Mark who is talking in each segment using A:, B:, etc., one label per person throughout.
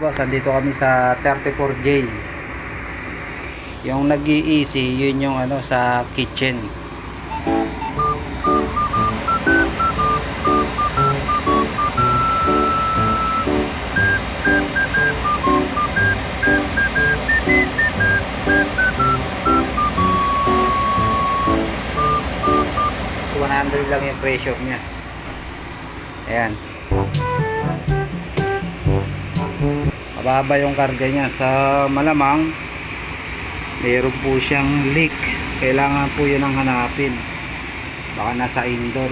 A: boss, andito kami sa 34J. Yung nag-i-easy, yun yung ano sa kitchen. So 100 lang yung pressure niya. Ayan. Mababa yung karga niya. Sa malamang mayroon po siyang leak. Kailangan po yun ang hanapin. Baka nasa indoor.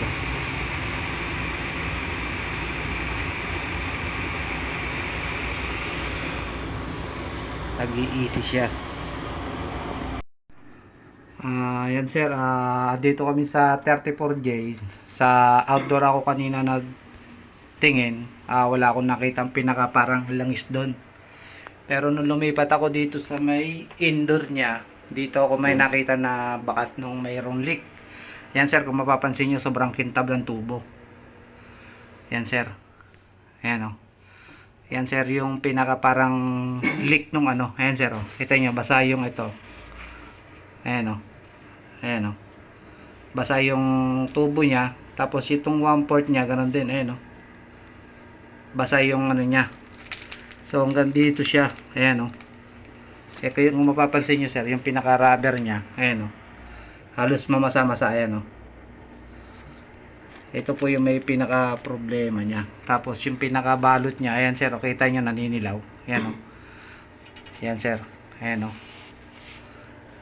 A: Nag-i-easy siya. Yan sir, dito kami sa 34J. Sa outdoor ako kanina nagtingin. Wala akong nakitang pinaka parang langis doon. Pero nung lumipat ako dito sa may indoor niya, dito ako may nakita na bakas nung mayroong leak. Yan sir, kung mapapansin nyo, sobrang kintab ng tubo. Yan sir. Ayan o. Yan sir, yung pinaka parang leak nung ano. Ayan sir o. Kita nyo, basa yung ito. Ayan o. Ayan o. Basa yung tubo niya. Tapos itong 1/4 niya, ganun din. Ayan o. Basa yung ano niya. So hanggang dito siya. Ayan o. Kaya kung mapapansin nyo sir, yung pinaka rubber niya. Ayan o. Halos mamasa-masa. Ayan o. Ito po yung may pinaka problema niya. Tapos yung pinaka balot niya. Ayan sir. Kita nyo naninilaw. Ayan o. Ayan sir. Ayan o.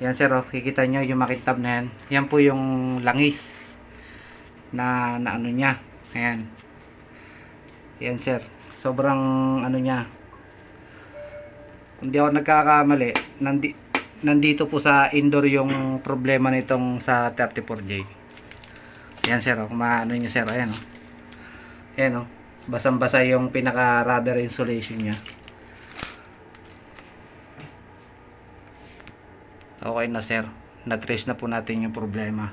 A: Yan sir, kikita nyo yung makintab na yan. Yan po yung langis na ano niya. Ayan. Yan sir. Sobrang ano niya. Hindi ako nagkakamali. Nandito po sa indoor yung problema nitong sa 34J. Yan sir, kung maano nyo sir. Ayan o. Ayan o. Basang-basa yung pinaka rubber insulation niya. Okay na sir, na-trace na po natin yung problema.